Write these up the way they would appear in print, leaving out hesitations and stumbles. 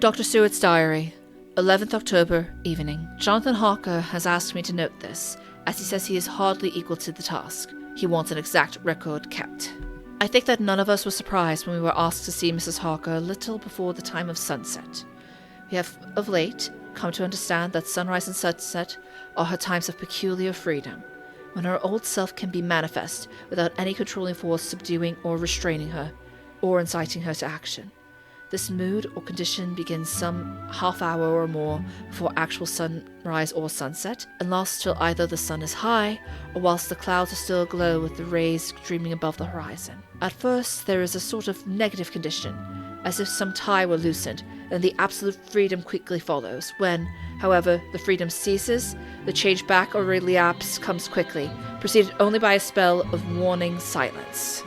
Dr. Stewart's diary, 11th October, evening. Jonathan Harker has asked me to note this, as he says he is hardly equal to the task. He wants an exact record kept. I think that none of us were surprised when we were asked to see Mrs. Harker a little before the time of sunset. We have, of late, come to understand that sunrise and sunset are her times of peculiar freedom, when her old self can be manifest without any controlling force subduing or restraining her, or inciting her to action. This mood or condition begins some half hour or more before actual sunrise or sunset, and lasts till either the sun is high, or whilst the clouds are still aglow with the rays streaming above the horizon. At first there is a sort of negative condition, as if some tie were loosened, and the absolute freedom quickly follows. When, however, the freedom ceases, the change back or relapse comes quickly, preceded only by a spell of warning silence.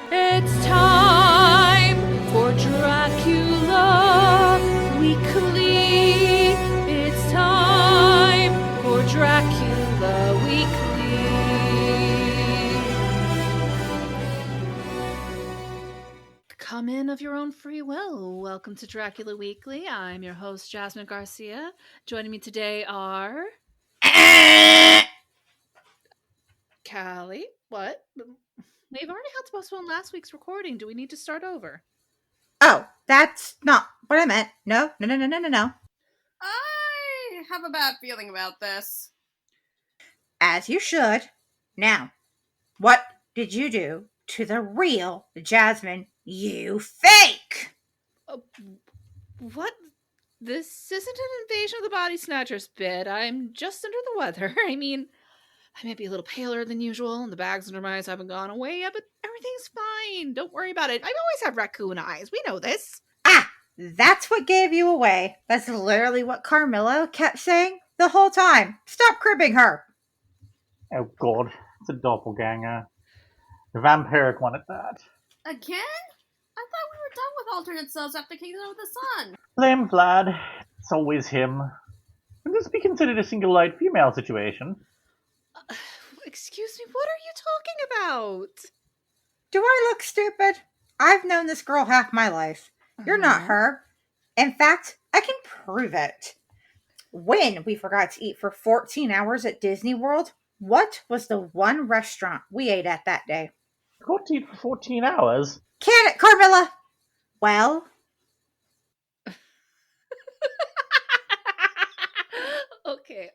It's time for Dracula Weekly. It's time for Dracula Weekly. Come in of your own free will. Welcome to Dracula Weekly. I'm your host, Jasmine Garcia. Joining me today are... Callie. What? We've already had to postpone last week's recording. Do we need to start over? Oh, that's not what I meant. No. I have a bad feeling about this. As you should. Now, what did you do to the real Jasmine, you fake? What? This isn't an invasion of the body snatchers bit. I'm just under the weather. I mean, I may be a little paler than usual, and the bags under my eyes haven't gone away yet, but everything's fine. Don't worry about it. I've always had raccoon eyes. We know this. Ah, that's what gave you away. That's literally what Carmilla kept saying the whole time. Stop cribbing her. Oh god, it's a doppelganger. The vampiric one at that. Again? I thought we were done with alternate selves after Kingdom of the Sun. Blame Vlad. It's always him. Can this be considered a single-eyed female situation? Excuse me, what are you talking about? Do I look stupid? I've known this girl half my life. You're not her. In fact, I can prove it. When we forgot to eat for 14 hours at Disney World, what was the one restaurant we ate at that day? Got to eat for 14 hours? Can it, Carmilla? Well... Okay.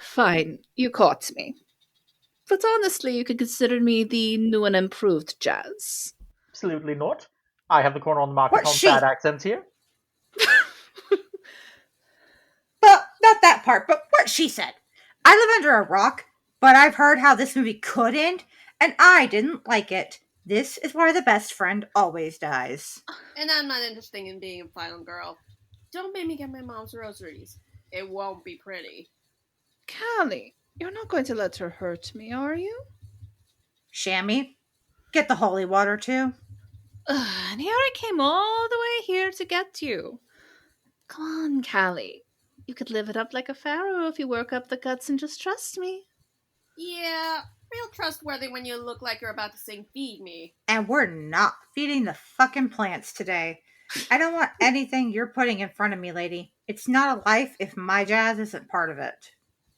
Fine, you caught me. But honestly, you could consider me the new and improved Jazz. Absolutely not. I have the corner on the market on bad accents here. Well, not that part, but what she said. I live under a rock, but I've heard how this movie could end, and I didn't like it. This is why the best friend always dies. And I'm not interested in being a final girl. Don't make me get my mom's rosaries. It won't be pretty. Callie, you're not going to let her hurt me, are you? Shami, get the holy water too. And here I came all the way here to get you. Come on, Callie. You could live it up like a pharaoh if you work up the guts and just trust me. Yeah, real trustworthy when you look like you're about to sing Feed Me. And we're not feeding the fucking plants today. I don't want anything you're putting in front of me, lady. It's not a life if my Jazz isn't part of it.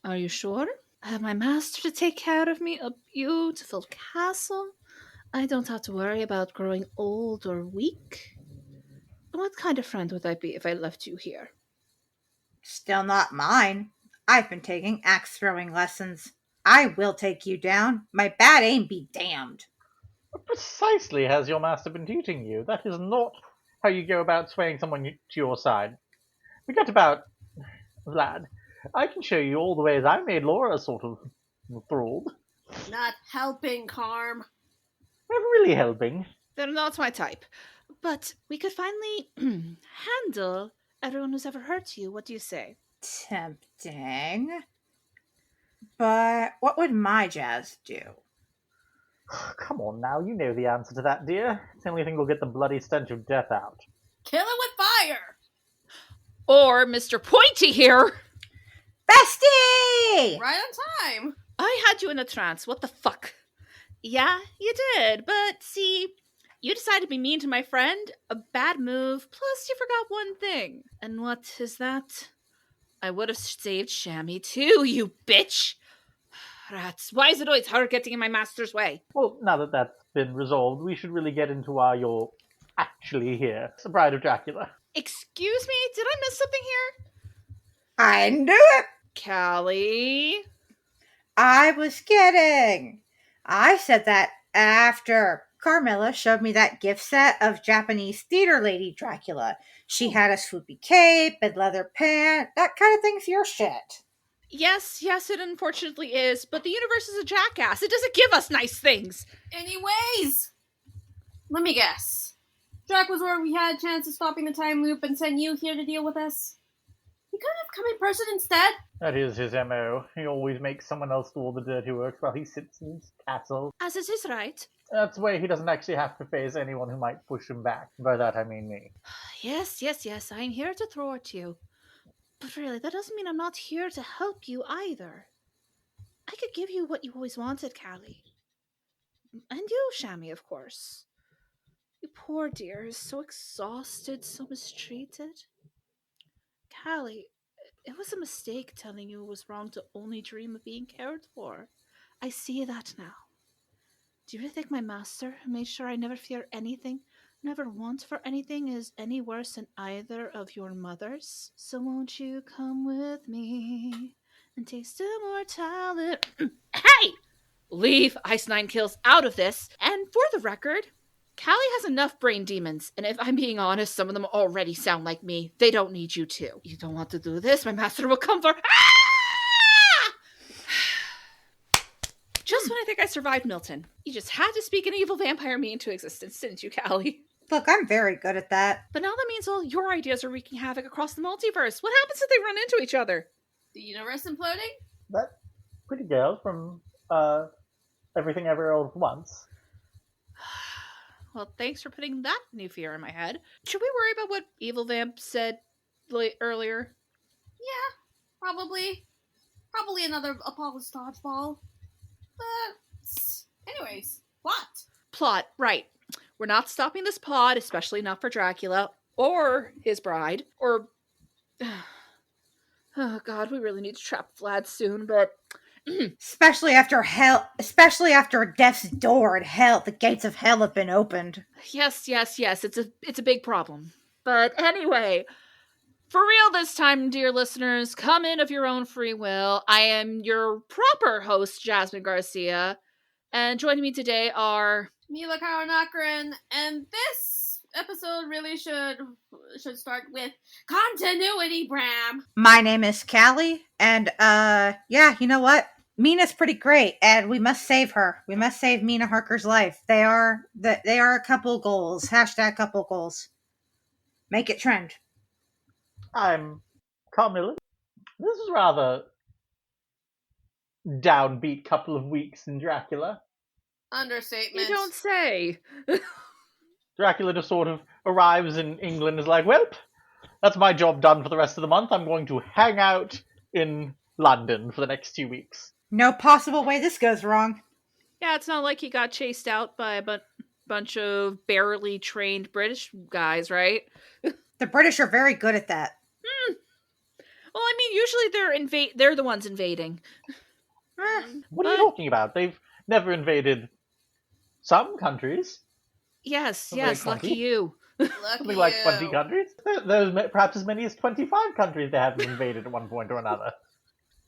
Are you sure? I have my master to take care of me, a beautiful castle. I don't have to worry about growing old or weak. What kind of friend would I be if I left you here? Still not mine. I've been taking axe throwing lessons. I will take you down. My bad aim be damned. What precisely has your master been teaching you? That is not how you go about swaying someone to your side. Forget about Vlad. I can show you all the ways I made Laura sort of enthralled. Not helping, Carm. Never really helping. They're not my type. But we could finally handle everyone who's ever hurt you. What do you say? Tempting. But what would my Jazz do? Come on now, you know the answer to that, dear. It's the only thing that'll get the bloody stench of death out. Kill it with fire! Or Mr. Pointy here! Bestie! Right on time! I had you in a trance. What the fuck? Yeah, you did. But see, You decided to be mean to my friend? A bad move. Plus, you forgot one thing. And what is that? I would have saved Shami too, you bitch! Rats, why is it always her getting in my master's way? Well, now that that's been resolved, we should really get into why you're actually here. It's the Bride of Dracula. Excuse me? Did I miss something here? I knew it! Callie? I was kidding. I said that after Carmilla showed me that gift set of Japanese theater lady Dracula. She had a swoopy cape and leather pant. That kind of thing's your shit. Yes, it unfortunately is, but the universe is a jackass. It doesn't give us nice things. Anyways, let me guess. Drac was where we had a chance of stopping the time loop and send you here to deal with us. You couldn't have come in person instead? That is his M.O. He always makes someone else do all the dirty work while he sits in his castle. As is his right. That's why he doesn't actually have to face anyone who might push him back. By that I mean me. Yes, I'm here to thwart you. But really, that doesn't mean I'm not here to help you either. I could give you what you always wanted, Callie. And you, Shami, of course. You poor dear, so exhausted, so mistreated. Callie, it was a mistake telling you it was wrong to only dream of being cared for. I see that now. Do you really think my master, who made sure I never fear anything, never want for anything, is any worse than either of your mothers? So won't you come with me and taste immortality? Hey! Leave Ice Nine Kills out of this. And for the record, Callie has enough brain demons, and if I'm being honest, some of them already sound like me. They don't need you to. You don't want to do this, my master will come for... Just when I think I survived Milton, you just had to speak an evil vampire me into existence, didn't you, Callie? Look, I'm very good at that. But now that means all your ideas are wreaking havoc across the multiverse. What happens if they run into each other? The universe imploding? That pretty girl from Everything Everywhere All at Once. Well, thanks for putting that new fear in my head. Should we worry about what Evil Vamp said earlier? Yeah, probably. Probably another Apollo's dodgeball. But, anyways, Plot, right. We're not stopping this pod, especially not for Dracula, or his bride, or... Oh god, we really need to trap Vlad soon, but... Especially after death's door in hell, the gates of hell have been opened. Yes, it's a big problem. But anyway, for real this time, dear listeners, come in of your own free will. I am your proper host, Jasmine Garcia, and joining me today are... Mila Karanakaran, and this episode really should start with continuity, Bram. My name is Callie, and yeah, you know what? Mina's pretty great, and we must save her. We must save Mina Harker's life. They are a couple goals. Hashtag couple goals. Make it trend. I'm Carmilla. This is rather downbeat couple of weeks in Dracula. Understatement. You don't say. Dracula just sort of arrives in England and is like, well, that's my job done for the rest of the month. I'm going to hang out in London for the next 2 weeks. No possible way this goes wrong. Yeah, it's not like he got chased out by a bunch of barely trained British guys, right? The British are very good at that. Well, I mean, usually they're the ones invading. What are you talking about? They've never invaded some countries. Yes, like lucky 20? you. Something like 20 countries. There's perhaps as many as 25 countries they haven't invaded at one point or another.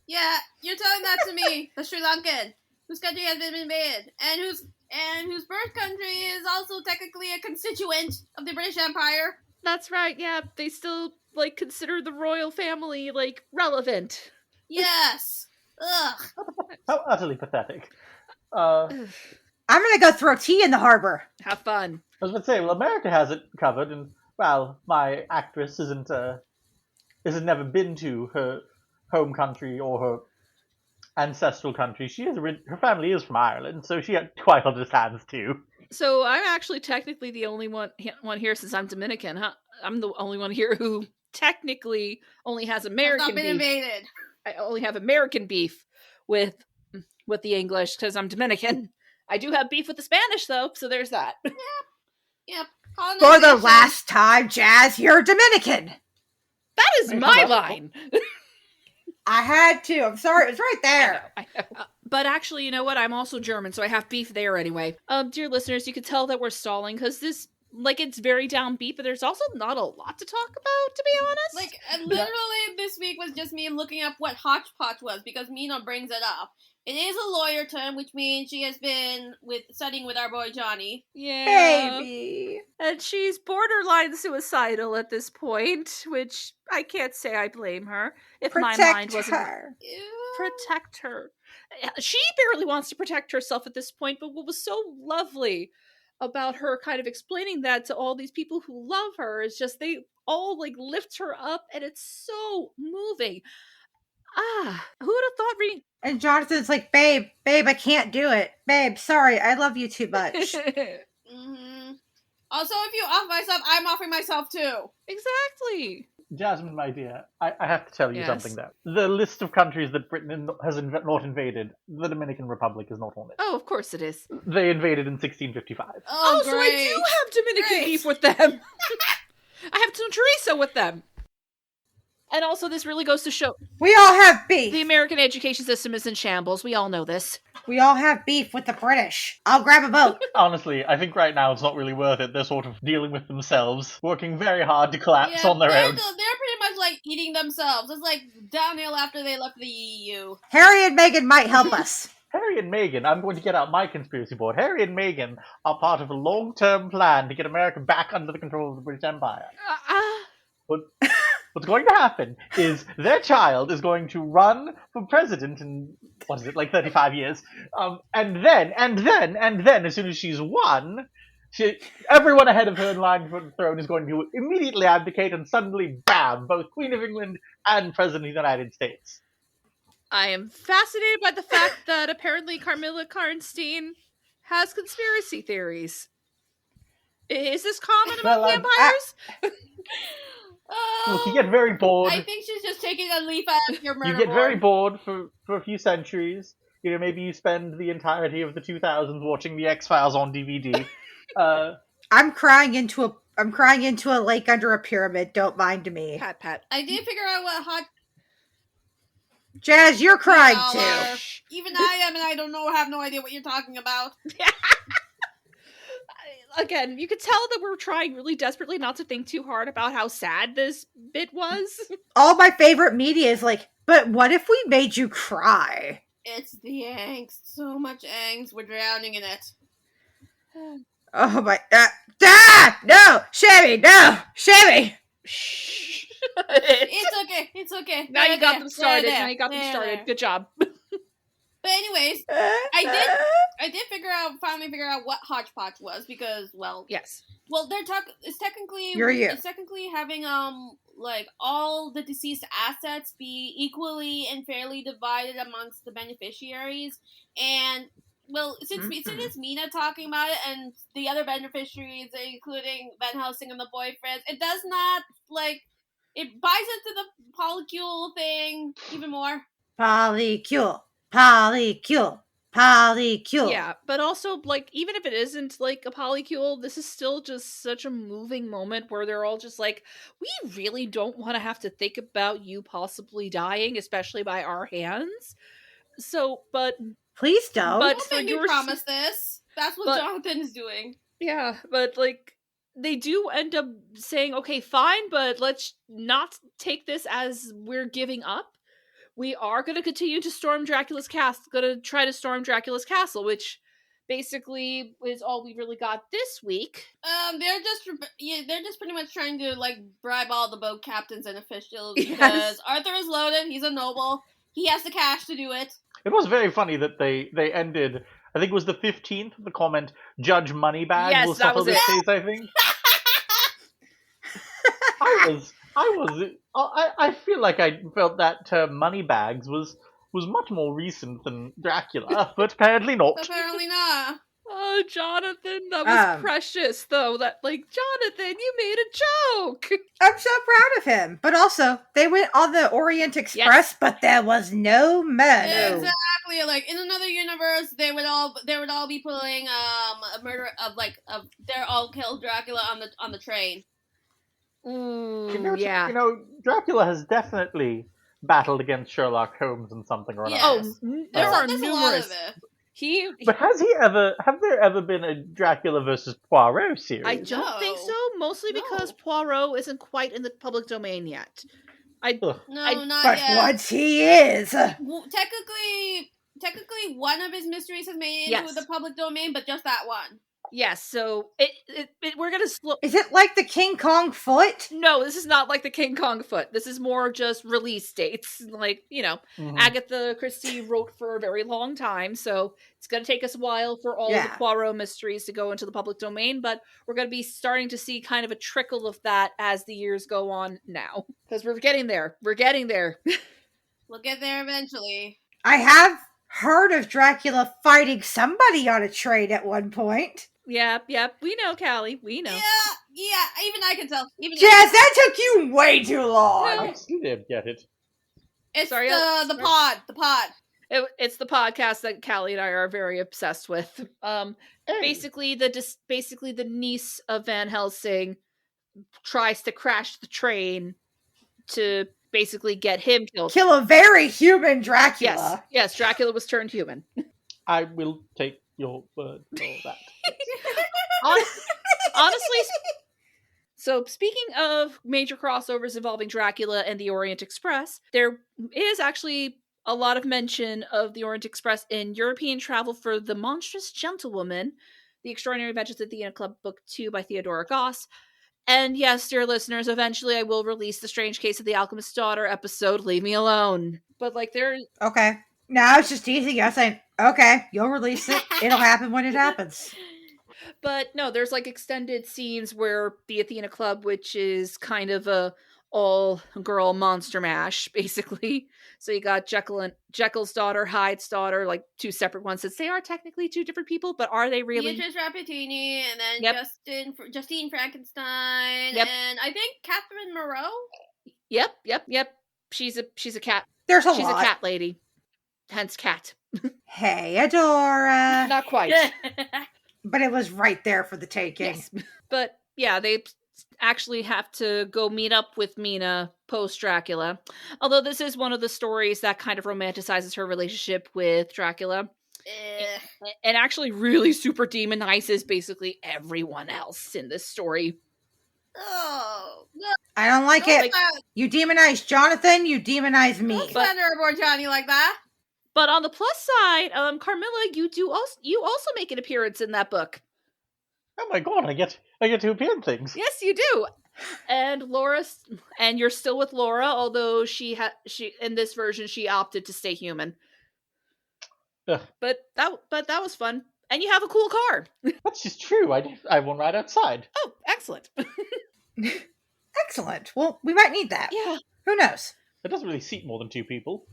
Yeah, you're telling that to me, the Sri Lankan, whose country has been invaded, and whose birth country is also technically a constituent of the British Empire. That's right, yeah. They still, consider the royal family, relevant. Yes. Ugh. How utterly pathetic. I'm gonna go throw tea in the harbor. Have fun. I was going to say, well, America has it covered, and, well, my actress hasn't never been to her home country or her ancestral country. Her family is from Ireland, so she quite understands too. So I'm actually technically the only one here since I'm Dominican, huh? I'm the only one here who technically only has American I've not been beef. invaded. I only have American beef with the English because I'm Dominican. I do have beef with the Spanish though, so there's that. Yeah. Yep. For the Colonization. last time, Jazz, you're Dominican. That is my line. I had to. I'm sorry. It was right there. I know. But actually, you know what? I'm also German, so I have beef there anyway. Dear listeners, you can tell that we're stalling because this, like, it's very downbeat, but there's also not a lot to talk about, to be honest. Like, literally, this week was just me looking up what hodgepodge was because Mina brings it up. It is a lawyer term, which means she has been studying with our boy Johnny. Yeah. Baby. And she's borderline suicidal at this point, which I can't say I blame her. If my mind wasn't her. protect her. She barely wants to protect herself at this point, but what was so lovely about her kind of explaining that to all these people who love her is just they all like lift her up, and it's so moving. Who would have thought And Jonathan's like, babe, I can't do it. Babe, sorry, I love you too much. Mm-hmm. Also, if you off myself, I'm offering myself too. Exactly. Jasmine, my dear, I have to tell you Yes. something though. The list of countries that Britain has not invaded, the Dominican Republic is not on it. Oh, of course it is. They invaded in 1655. Oh, So I great. do have Dominican Great. beef with them. I have some chorizo with them. And also, this really goes to show We all have beef. the American education system is in shambles. We all know this. We all have beef with the British. I'll grab a boat. Honestly, I think right now it's not really worth it. They're sort of dealing with themselves, working very hard to collapse Yeah, on their they're own. pretty much like eating themselves. It's like downhill after they left the EU. Harry and Meghan might help us. Harry and Meghan, I'm going to get out my conspiracy board. Harry and Meghan are part of a long-term plan to get America back under the control of the British Empire. What's going to happen is their child is going to run for president in, 35 years? And then, as soon as she's won, everyone ahead of her in line for the throne is going to immediately abdicate, and suddenly, bam, both Queen of England and President of the United States. I am fascinated by the fact that apparently Carmilla Karnstein has conspiracy theories. Is this common among Well, vampires? Look, you get very bored. I think she's just taking a leaf out of your murder You get very board. bored for a few centuries. You know, maybe you spend the entirety of the 2000s watching the X-Files on DVD. I'm crying into a lake under a pyramid. Don't mind me. Pat. I did figure out what hot Jazz, you're crying dollar. too. Even I am, and I have no idea what you're talking about. Again, you could tell that we're trying really desperately not to think too hard about how sad this bit was. All my favorite media is like, but what if we made you cry? It's the angst. So much angst. We're drowning in it. Oh my, no, Shami. Shh. It's okay. Now you got them started. There. Good job. But anyways, I did finally figure out what hodgepodge was because, well, Yes. well, it's technically You're you. It's technically having like all the deceased assets be equally and fairly divided amongst the beneficiaries, and well, since it's Mina talking about it and the other beneficiaries, including Van Helsing and the boyfriends, it does not it buys into the polycule thing even more. Polycule. Yeah, but also, like, even if it isn't, like, a polycule, this is still just such a moving moment where they're all just like, we really don't want to have to think about you possibly dying, especially by our hands. So, but... Please don't. But Don't for make me yours... promise this. That's what Jonathan is doing. Yeah, but, like, they do end up saying, okay, fine, but let's not take this as we're giving up. We are going to continue to storm Dracula's castle, going to try to storm Dracula's castle, which basically is all we really got this week. They're just pretty much trying to, like, bribe all the boat captains and officials because Yes. Arthur is loaded, he's a noble, he has the cash to do it. It was very funny that they ended, I think it was the 15th, the comment, Judge Moneybag Yes, will that settle was this it. case, I think. I feel like I felt that term Moneybags was much more recent than Dracula, but apparently not. Apparently not. Oh, Jonathan, that was precious, though. That, like, Jonathan, you made a joke. I'm so proud of him. But also, they went on the Orient Express, but there was no murder. Exactly. Like in another universe, they would all be pulling a murder of they're all killed Dracula on the train. Ooh, yeah. Dracula has definitely battled against Sherlock Holmes and something or another. Oh, there are numerous. A lot of it. But have there ever been a Dracula versus Poirot series? I don't think so, mostly because Poirot isn't quite in the public domain yet. Not but yet. once he is. Well, technically, one of his mysteries has made it into the public domain, but just that one. Yes, so we're gonna slow. Is it like the King Kong foot? No, this is not like the King Kong foot. This is more just release dates. Like, Agatha Christie wrote for a very long time, so it's gonna take us a while for all of the Poirot mysteries to go into the public domain, but we're gonna be starting to see kind of a trickle of that as the years go on now. Because we're getting there. We're getting there. We'll get there eventually. I have heard of Dracula fighting somebody on a train at one point. Yep. We know, Callie. We know. Yeah. Even I can tell. Jazz, that took you way too long. I still didn't get it. It's the pod. The pod. It's the podcast that Callie and I are very obsessed with. Basically, the niece of Van Helsing tries to crash the to basically get him killed. Kill a very human Dracula. Yes, Dracula was turned human. I will take your word for that. Honestly, so speaking of major crossovers involving Dracula and the Orient Express, there is actually a lot of mention of the Orient Express in European Travel for the Monstrous Gentlewoman, The Extraordinary Adventures of the Athena Club, Book 2 by Theodora Goss. And yes, dear listeners, eventually I will release the Strange Case of the Alchemist's Daughter episode, Leave Me Alone. But Okay. No, it's just teasing us saying, okay, you'll release it. It'll happen when it happens. But no, there's like extended scenes where the Athena Club, which is kind of a all-girl monster mash, basically. So you got Jekyll's daughter, Hyde's daughter, like two separate ones. Since they are technically two different people, but are they really? Beatrice Rappaccini, and then Justine Frankenstein, and I think Catherine Moreau. Yep. She's a cat. She's a cat lady. Hence cat. Hey, Adora. Not quite. But it was right there for the taking. Yes. But yeah, they actually have to go meet up with Mina post-Dracula. Although this is one of the stories that kind of romanticizes her relationship with Dracula. And actually really super demonizes basically everyone else in this story. Oh, no. I don't like it. You demonize Jonathan, you demonize me. Don't slander our boy Johnny like that. But on the plus side, Carmilla, you also make an appearance in that book. Oh my god, I get to appear in things. Yes, you do. And you're still with Laura, although she in this version she opted to stay human. Ugh. But that was fun. And you have a cool car. That's just true. I have one right outside. Oh, excellent. Excellent. Well, we might need that. Yeah. Who knows? It doesn't really seat more than two people.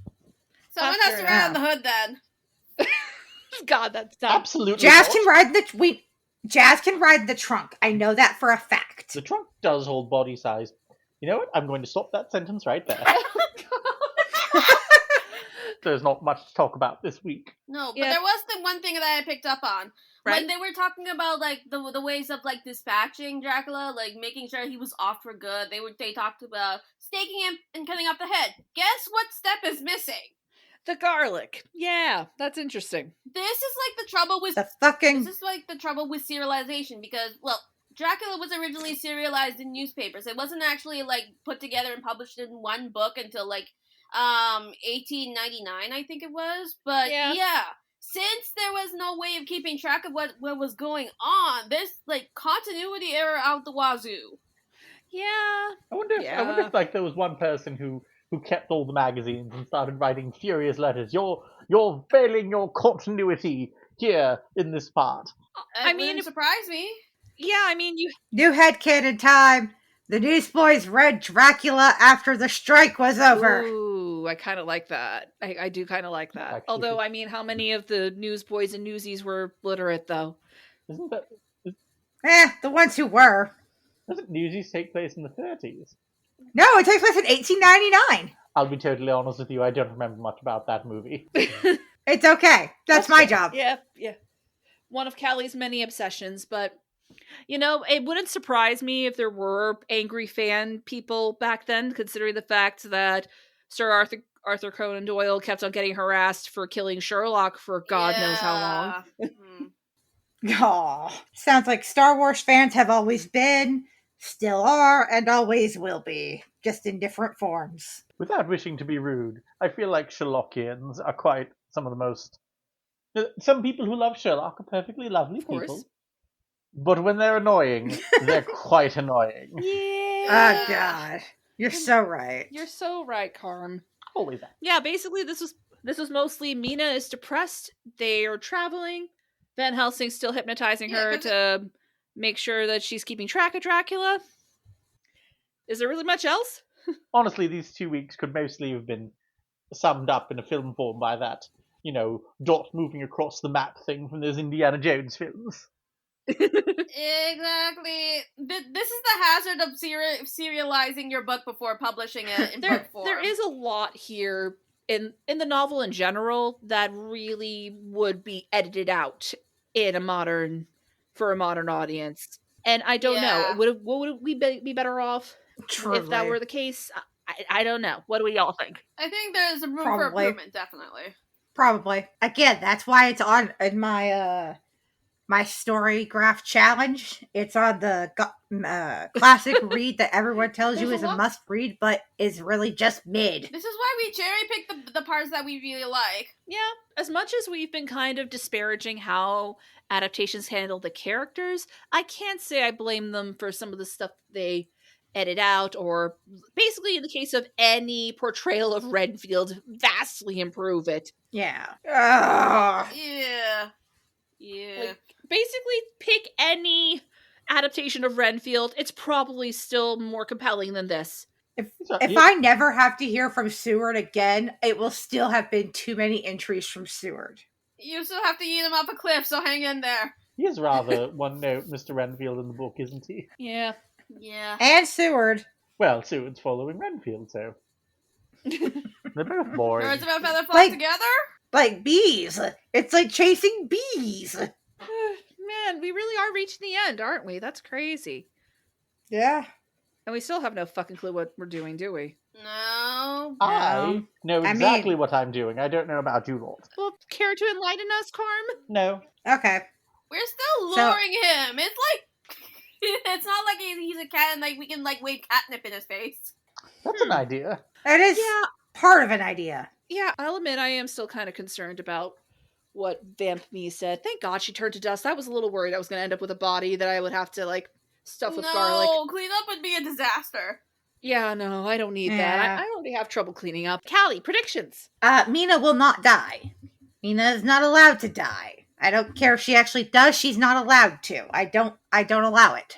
Someone has to ride on the hood then. God, that's dumb. Absolutely. Jazz can ride in the trunk. I know that for a fact. The trunk does hold body size. You know what? I'm going to stop that sentence right there. There's not much to talk about this week. No, but there was the one thing that I picked up on. Right? When they were talking about like the ways of like dispatching Dracula, like making sure he was off for good. They talked about staking him and cutting off the head. Guess what step is missing? The garlic. Yeah, that's interesting. This is like the trouble with the trouble with serialization because, well, Dracula was originally serialized in newspapers. It wasn't actually like put together and published in one book until like 1899, I think it was. But yeah, since there was no way of keeping track of what was going on, there's like continuity error out the wazoo. Yeah. I wonder if like there was one person who kept all the magazines and started writing furious letters. You're failing your continuity here in this part. I mean, it surprised me. Yeah, I mean, New headcanon time. The newsboys read Dracula after the strike was over. Ooh, I kind of like that. I do kind of like that. Although, I mean, how many of the newsboys and newsies were literate, though? Isn't that... The ones who were. Doesn't Newsies take place in the 30s? No, it takes place in 1899. I'll be totally honest with you, I don't remember much about that movie. It's okay. That's my job. Yeah. One of Callie's many obsessions, but, it wouldn't surprise me if there were angry fan people back then, considering the fact that Sir Arthur Conan Doyle kept on getting harassed for killing Sherlock for God knows how long. Aw, sounds like Star Wars fans have always been, still are, and always will be, just in different forms. Without wishing to be rude, I feel like Sherlockians are quite some of the most... Some people who love Sherlock are perfectly lovely people. But when they're annoying, they're quite annoying. Yeah. Oh, God. You're so right. You're so right, Carm. Holy that. Yeah, basically this was mostly Mina is depressed. They are traveling. Van Helsing's still hypnotizing her to make sure that she's keeping track of Dracula. Is there really much else? Honestly, these 2 weeks could mostly have been summed up in a film form by that, dot moving across the map thing from those Indiana Jones films. Exactly. This is the hazard of serializing your book before publishing it in book form. There is a lot here in the novel in general that really would be edited out for a modern audience. And I don't know. Would we be better off if that were the case? I don't know. What do we all think? I think there's room for improvement, definitely. Probably. Again, that's why it's on in my my story graph challenge. It's on the classic read that everyone tells you is a must read, but is really just mid. This is why we cherry pick the parts that we really like. Yeah, as much as we've been kind of disparaging how adaptations handle the characters, I can't say I blame them for some of the stuff they edit out, or basically in the case of any portrayal of Renfield, vastly improve it. Yeah. Yeah. Basically, pick any adaptation of Renfield. It's probably still more compelling than this. If I never have to hear from Seward again, it will still have been too many entries from Seward. You still have to eat him off a cliff, so hang in there. He is rather one note Mr. Renfield in the book, isn't he? Yeah. And Seward. Well, Seward's following Renfield, so... They're both boring. Birds of a feather flock together? Like bees. It's like chasing bees. Man, we really are reaching the end, aren't we? That's crazy. Yeah. And we still have no fucking clue what we're doing, do we? No. I know exactly what I'm doing. I don't know about you lot. Well, care to enlighten us, Carm? No. Okay. We're still luring him. It's like... It's not like he's a cat and we can wave catnip in his face. That's an idea. That is part of an idea. Yeah, I'll admit I am still kind of concerned about what Vamp Me said. Thank God she turned to dust. I was a little worried I was going to end up with a body that I would have to stuff with garlic. No, cleanup would be a disaster. Yeah, no, I don't need that. I already have trouble cleaning up. Callie, predictions. Mina will not die. Mina is not allowed to die. I don't care if she actually does. She's not allowed to. I don't allow it.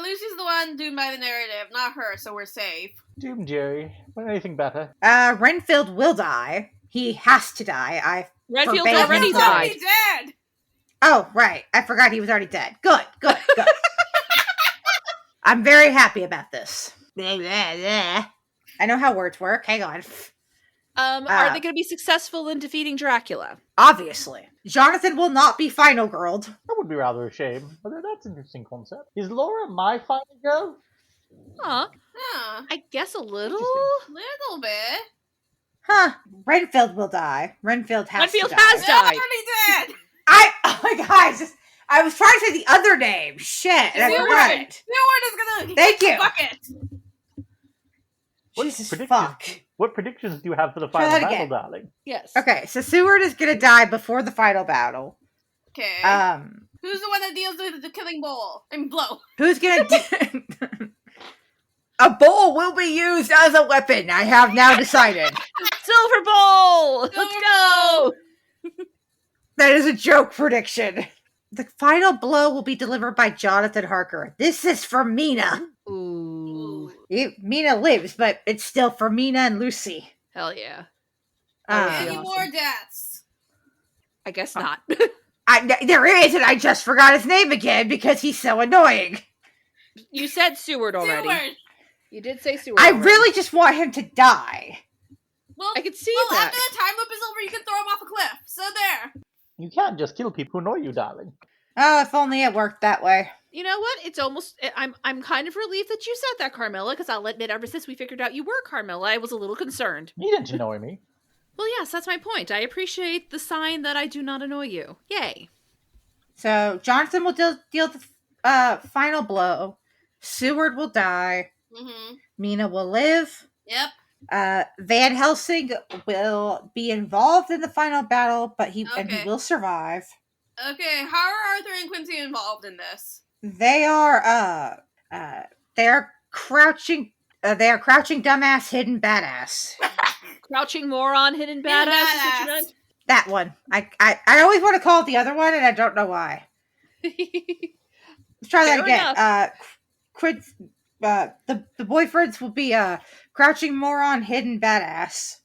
Lucy's the one doomed by the narrative, not her, so we're safe. Doom Jerry. Anything better? Renfield will die. He has to die. Renfield's already died. He's dead. Oh, right. I forgot he was already dead. Good. I'm very happy about this. I know how words work. Hang on. Are they going to be successful in defeating Dracula? Obviously. Jonathan will not be final girled. That would be rather a shame. Although that's an interesting concept. Is Laura my final girl? Huh. I guess a little. Little bit. Huh. Renfield will die. Renfield has died. Already dead. Oh my gosh. I was trying to say the other name. Shit. And I forgot it. Seward is gonna... Thank you. Bucket. Jesus fuck. What predictions do you have for the final battle, darling? Yes. Okay, so Seward is gonna die before the final battle. Okay. Who's the one that deals with the killing bowl and blow? Who's gonna A bowl will be used as a weapon. I have now decided. Silver bowl. Let's go. That is a joke prediction. The final blow will be delivered by Jonathan Harker. This is for Mina. Ooh. Mina lives, but it's still for Mina and Lucy. Hell yeah. Any more deaths? I guess not. There is, and I just forgot his name again because he's so annoying. You said Seward already. Seward. You did say Seward I already. really just want him to die. Well, I can see well, that. after the time loop is over, you can throw him off a cliff. So there. You can't just kill people who annoy you, darling. Oh, if only it worked that way. You know what? It's almost... I'm kind of relieved that you said that, Carmilla, because I'll admit ever since we figured out you were Carmilla, I was a little concerned. You didn't annoy me. Well, yes, that's my point. I appreciate the sign that I do not annoy you. Yay. So, Jonathan will deal the final blow. Seward will die. Mm-hmm. Mina will live. Yep. Van Helsing will be involved in the final battle, but he will survive. Okay, how are Arthur and Quincy involved in this? They are crouching dumbass, hidden badass. Crouching moron, hidden badass. Is what you meant? That one. I always want to call it the other one, and I don't know why. Let's try that again. The boyfriends will be crouching moron, hidden badass.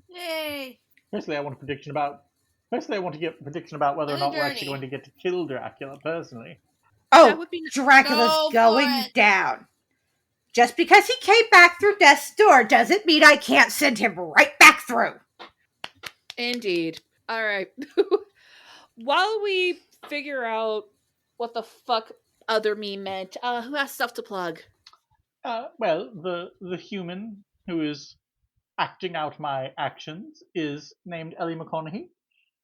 Yay! Firstly, I want to get a prediction about whether or not we're actually going to get to kill Dracula, personally. Oh, Dracula's going down. Just because he came back through death's door doesn't mean I can't send him right back through. Indeed. All right. While we figure out what the fuck other me meant, who has stuff to plug? Well, the human who is acting out my actions is named Ellie McConaughey.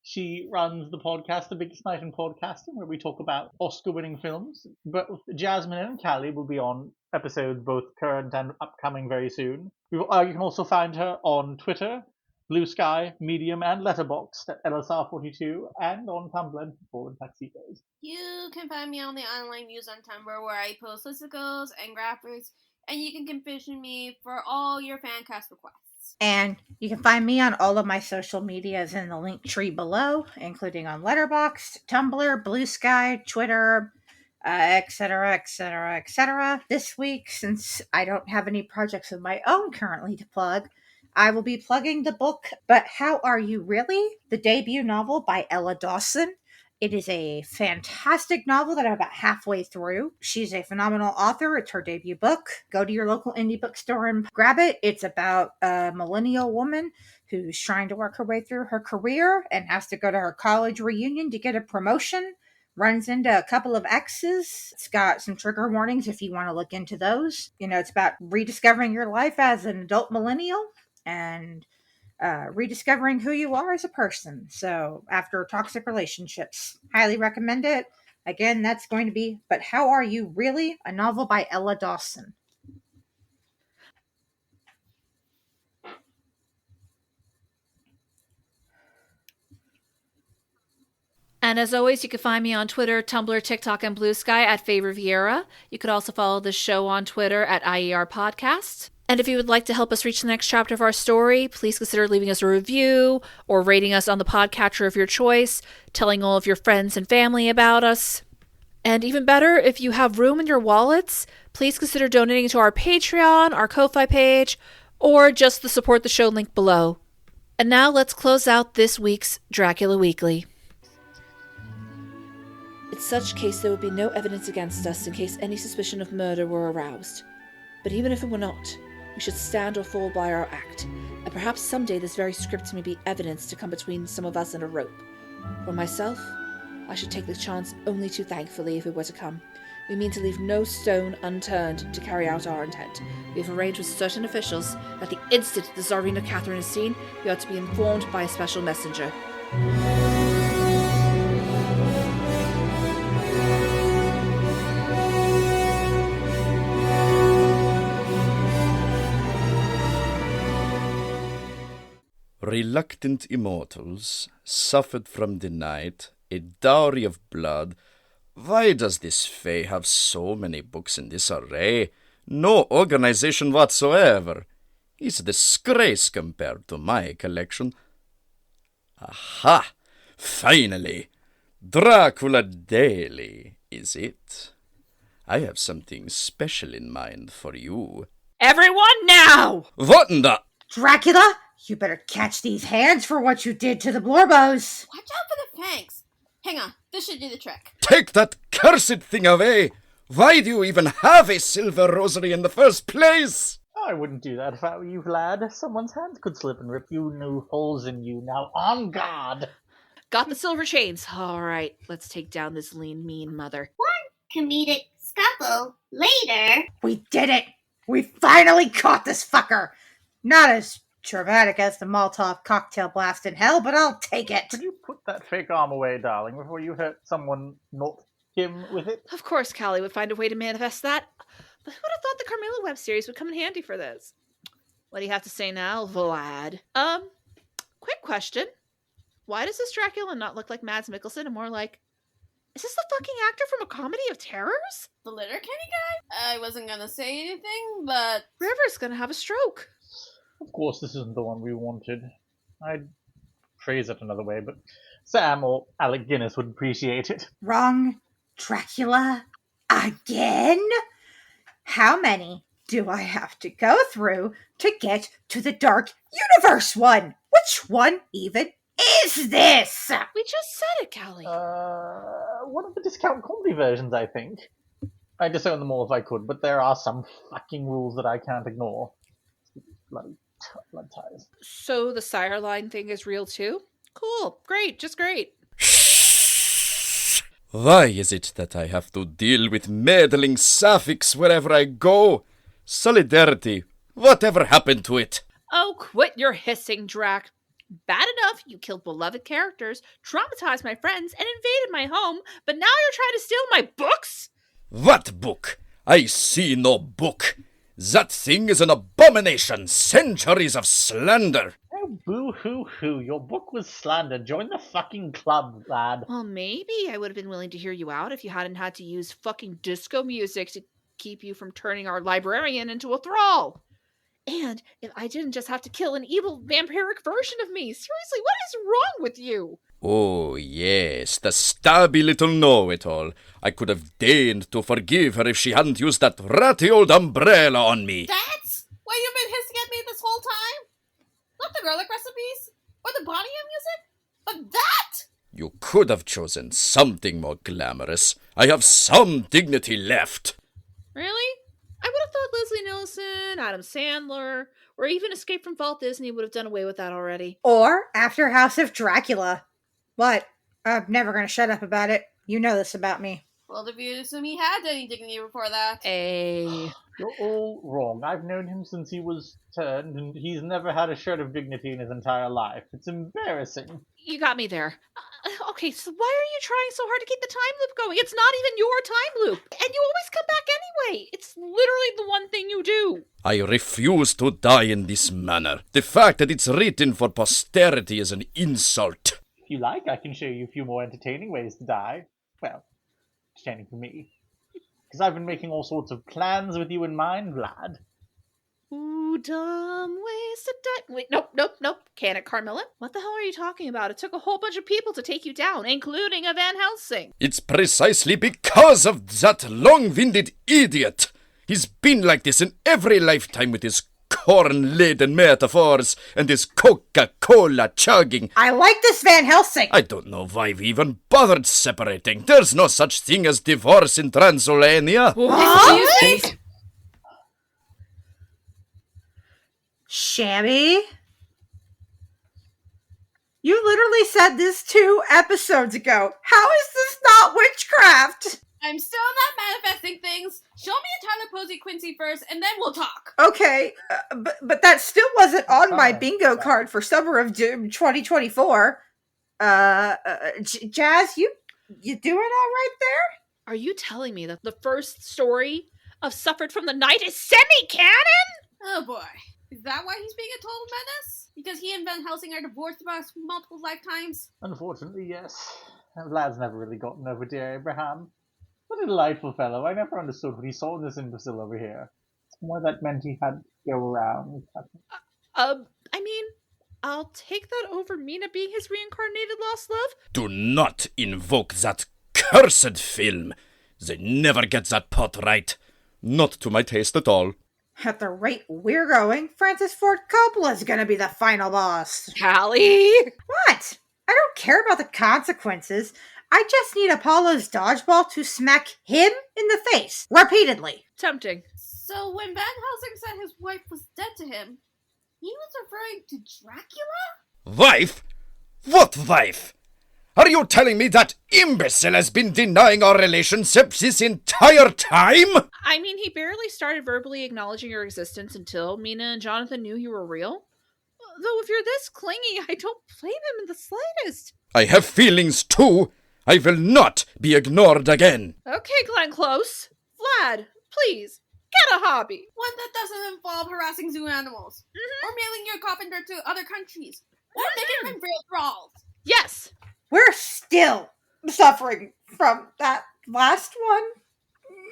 She runs the podcast, The Biggest Night in Podcasting, where we talk about Oscar-winning films. But Jasmine and Callie will be on episodes both current and upcoming very soon. You can also find her on Twitter, Blue Sky, Medium, and Letterboxd at LSR42, and on Tumblr and People and Tuxedos. You can find me on the online news on Tumblr, where I post listicles and graphics, and you can commission me for all your fan cast requests. And you can find me on all of my social medias in the link tree below, including on Letterboxd, Tumblr, Blue Sky, Twitter, etc., etc., etc. This week, since I don't have any projects of my own currently to plug, I will be plugging the book, But How Are You Really? The debut novel by Ella Dawson. It is a fantastic novel that I'm about halfway through. She's a phenomenal author. It's her debut book. Go to your local indie bookstore and grab it. It's about a millennial woman who's trying to work her way through her career and has to go to her college reunion to get a promotion. Runs into a couple of exes. It's got some trigger warnings if you want to look into those. You know, it's about rediscovering your life as an adult millennial and rediscovering who you are as a person. So after toxic relationships, highly recommend it. Again, that's going to be But How Are You Really? A novel by Ella Dawson. And as always, you can find me on Twitter, Tumblr, TikTok, and Blue Sky at Faye Riviera. You could also follow the show on Twitter at IER Podcast. And if you would like to help us reach the next chapter of our story, please consider leaving us a review or rating us on the podcatcher of your choice, telling all of your friends and family about us. And even better, if you have room in your wallets, please consider donating to our Patreon, our Ko-Fi page, or just the support the show link below. And now let's close out this week's Dracula Weekly. In such case, there would be no evidence against us in case any suspicion of murder were aroused. But even if it were not, we should stand or fall by our act, and perhaps someday this very script may be evidence to come between some of us and a rope. For myself, I should take the chance only too thankfully if it were to come. We mean to leave no stone unturned to carry out our intent. We have arranged with certain officials that the instant the Tsarina Catherine is seen, we are to be informed by a special messenger. Reluctant immortals, suffered from the night, a dowry of blood. Why does this Fae have so many books in this array? No organization whatsoever. It's a disgrace compared to my collection. Aha! Finally! Dracula Daily, is it? I have something special in mind for you. Everyone now! What in the... Dracula, you better catch these hands for what you did to the Blorbos. Watch out for the fangs. Hang on, this should do the trick. Take that cursed thing away! Why do you even have a silver rosary in the first place? I wouldn't do that if I were you, Vlad. Someone's hands could slip and rip you new holes in you. Now, on guard! Got the silver chains. All right, let's take down this lean, mean mother. Comedic scuffle later. We did it! We finally caught this fucker! Not as dramatic as the Molotov cocktail blast in hell, but I'll take it. Could you put that fake arm away, darling, before you hurt someone, not him, with it? Of course, Callie would find a way to manifest that. But who would have thought the Carmilla web series would come in handy for this? What do you have to say now, Vlad? Quick question. Why does this Dracula not look like Mads Mikkelsen and more like... Is this the fucking actor from A Comedy of Terrors? The Letterkenny guy? I wasn't gonna say anything, but... River's gonna have a stroke. Of course, this isn't the one we wanted. I'd phrase it another way, but Sam or Alec Guinness would appreciate it. Wrong Dracula again? How many do I have to go through to get to the Dark Universe one? Which one even is this? We just said it, Callie. One of the discount comedy versions, I think. I'd disown them all if I could, but there are some fucking rules that I can't ignore. Bloody blood ties. So the sire line thing is real too? Cool. Great. Just great. Why is it that I have to deal with meddling sapphics wherever I go? Solidarity. Whatever happened to it? Oh, quit your hissing, Drac. Bad enough you killed beloved characters, traumatized my friends, and invaded my home, but now you're trying to steal my books? What book? I see no book. That thing is an abomination. Centuries of slander. Oh, boo-hoo-hoo. Your book was slander. Join the fucking club, lad. Well, maybe I would have been willing to hear you out if you hadn't had to use fucking disco music to keep you from turning our librarian into a thrall. And if I didn't just have to kill an evil vampiric version of me. Seriously, what is wrong with you? Oh, yes, the stabby little know-it-all. I could have deigned to forgive her if she hadn't used that ratty old umbrella on me. That's why you've been hissing at me this whole time? Not the garlic recipes? Or the Bonnie music? But that! You could have chosen something more glamorous. I have some dignity left. Really? I would have thought Leslie Nielsen, Adam Sandler, or even Escape from Walt Disney would have done away with that already. Or After House of Dracula. What? I'm never going to shut up about it. You know this about me. Well, if you assume he had any dignity before that. Hey. You're all wrong. I've known him since he was turned, and he's never had a shred of dignity in his entire life. It's embarrassing. You got me there. Okay, so why are you trying so hard to keep the time loop going? It's not even your time loop. And you always come back anyway. It's literally the one thing you do. I refuse to die in this manner. The fact that it's written for posterity is an insult. If you like, I can show you a few more entertaining ways to die. Well, entertaining for me. Because I've been making all sorts of plans with you in mind, Vlad. Ooh, dumb ways to die. Wait, nope. Can it, Carmilla? What the hell are you talking about? It took a whole bunch of people to take you down, including a Van Helsing. It's precisely because of that long-winded idiot. He's been like this in every lifetime with his corn-laden metaphors and his Coca-Cola chugging. I like this Van Helsing. I don't know why we even bothered separating. There's no such thing as divorce in Transylvania. Excuse me? Shami? You literally said this 2 episodes ago. How is this not witchcraft? I'm still not manifesting things. Show me a Tyler Posey Quincy first, and then we'll talk. Okay, but that still wasn't on my bingo card for Summer of Doom 2024. Jazz, you doing all right there? Are you telling me that the first story of Suffered from the Night is semi-canon? Oh boy. Is that why he's being a total menace? Because he and Van Helsing are divorced about multiple lifetimes? Unfortunately, yes. Vlad's never really gotten over dear Abraham. What a delightful fellow. I never understood what he saw in this imbecile over here. Why that meant he had to go around. I mean, I'll take that over Mina being his reincarnated lost love. Do not invoke that cursed film. They never get that pot right. Not to my taste at all. At the rate we're going, Francis Ford Coppola's gonna be the final boss. Callie! What? I don't care about the consequences. I just need Apollo's dodgeball to smack him in the face repeatedly. Tempting. So when Van Helsing said his wife was dead to him, he was referring to Dracula? Wife? What wife? Are you telling me that imbecile has been denying our relationship this entire time? I mean, he barely started verbally acknowledging your existence until Mina and Jonathan knew you were real. Though if you're this clingy, I don't blame him in the slightest. I have feelings too. I will not be ignored again. Okay, Glenn Close. Vlad, please, get a hobby. One that doesn't involve harassing zoo animals, or mailing your carpenter to other countries, or making Renfield brawls. Yes. We're still suffering from that last one.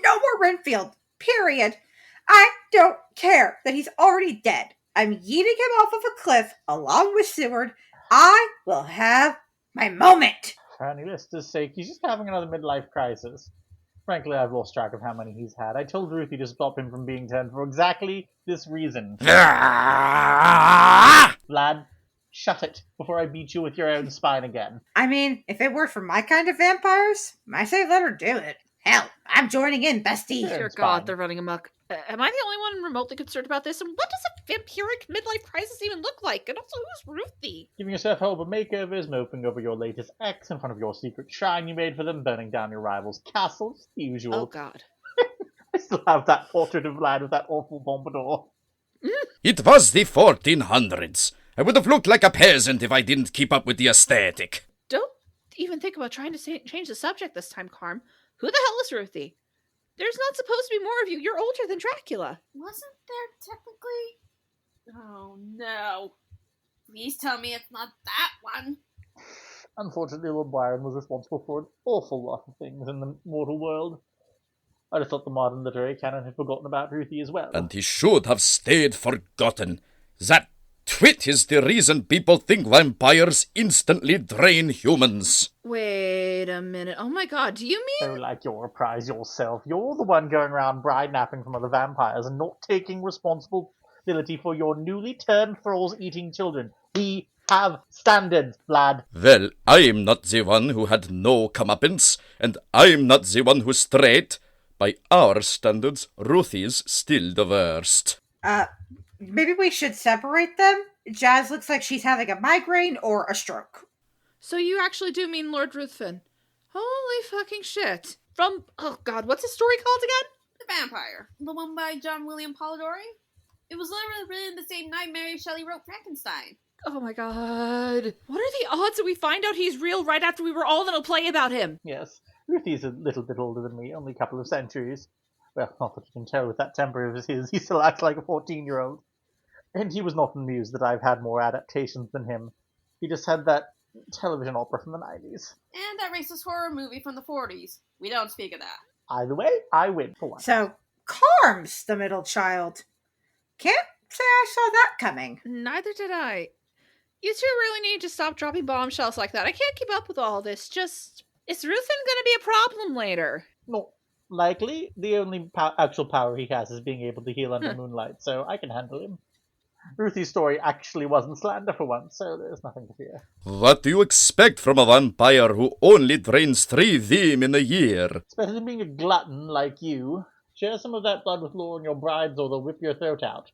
No more Renfield. Period. I don't care that he's already dead. I'm yeeting him off of a cliff along with Seward. I will have my moment. For any listener's sake, he's just having another midlife crisis. Frankly, I've lost track of how many he's had. I told Ruthie to stop him from being turned for exactly this reason. Vlad, shut it before I beat you with your own spine again. I mean, if it were for my kind of vampires, I say let her do it. Hell, I'm joining in, bestie. Sure. Dear it's God, fine. they're running amok. Am I the only one remotely concerned about this? And what does a vampiric midlife crisis even look like? And also, who's Ruthie? Giving yourself hope of makeovers, moping over your latest ex in front of your secret shrine you made for them, burning down your rival's castles, the usual. Oh, God. I still have that portrait of Vlad with that awful pompadour. It was the 1400s. I would have looked like a peasant if I didn't keep up with the aesthetic. Don't even think about trying to change the subject this time, Carm. Who the hell is Ruthie? There's not supposed to be more of you. You're older than Dracula. Wasn't there technically... Oh, no. Please tell me it's not that one. Unfortunately, Lord Byron was responsible for an awful lot of things in the mortal world. I just thought the modern literary canon had forgotten about Ruthie as well. And he should have stayed forgotten. That twit is the reason people think vampires instantly drain humans. Wait a minute. Oh my God, do you mean... So like you're a prize yourself. You're the one going around bride-napping from other vampires and not taking responsibility for your newly turned thralls eating children. We have standards, Vlad. Well, I'm not the one who had no comeuppance, and I'm not the one who's straight. By our standards, Ruthie's still the worst. Maybe we should separate them. Jazz looks like she's having a migraine or a stroke. So you actually do mean Lord Ruthven? Holy fucking shit. From... Oh God, what's his story called again? The Vampire. The one by John William Polidori. It was literally written the same night Mary Shelley wrote Frankenstein. Oh my God. What are the odds that we find out he's real right after we were all in a play about him? Yes, Ruthie's a little bit older than me, only a couple of centuries. Well, not that you can tell with that temper of his, he still acts like a 14-year-old. And he was not amused that I've had more adaptations than him. He just had that television opera from the 90s. And that racist horror movie from the 40s. We don't speak of that. Either way, I win for once. So, Carm's the middle child. Can't say I saw that coming. Neither did I. You two really need to stop dropping bombshells like that. I can't keep up with all this. Just... Is Ruthen gonna be a problem later? Not likely. The only actual power he has is being able to heal under moonlight, so I can handle him. Ruthie's story actually wasn't slander for once, so there's nothing to fear. What do you expect from a vampire who only drains 3 them in a year? It's better than being a glutton like you. Share some of that blood with Laura and your brides, or they'll whip your throat out.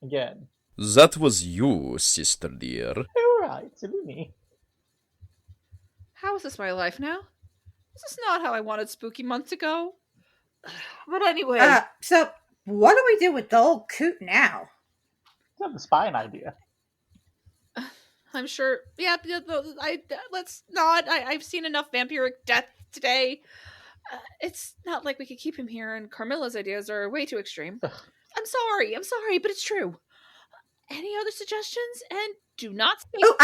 Again. That was you, sister dear. Oh, right, silly me. How is this my life now? Is this not how I wanted spooky months ago? But anyway... So, what do we do with the old coot now? I have the spine idea. I'm sure... Yeah, let's not... I've seen enough vampiric death today. It's not like we could keep him here, and Carmilla's ideas are way too extreme. I'm sorry, but it's true. Any other suggestions? And do not say... Oh,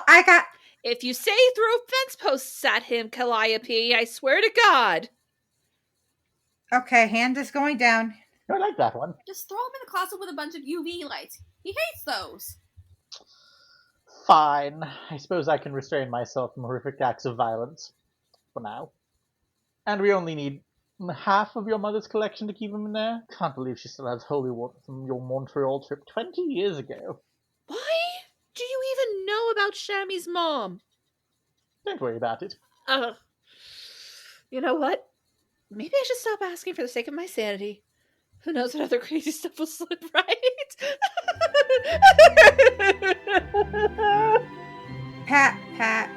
I got... If you say throw fence posts at him, Calliope, I swear to God. Okay, hand is going down. I like that one. Just throw him in the closet with a bunch of UV lights. He hates those. Fine. I suppose I can restrain myself from horrific acts of violence. For now. And we only need half of your mother's collection to keep him in there? Can't believe she still has holy water from your Montreal trip 20 years ago. Why do you even know about Shami's mom? Don't worry about it. Ugh. You know what? Maybe I should stop asking for the sake of my sanity. Who knows what other crazy stuff will slip right? Pat,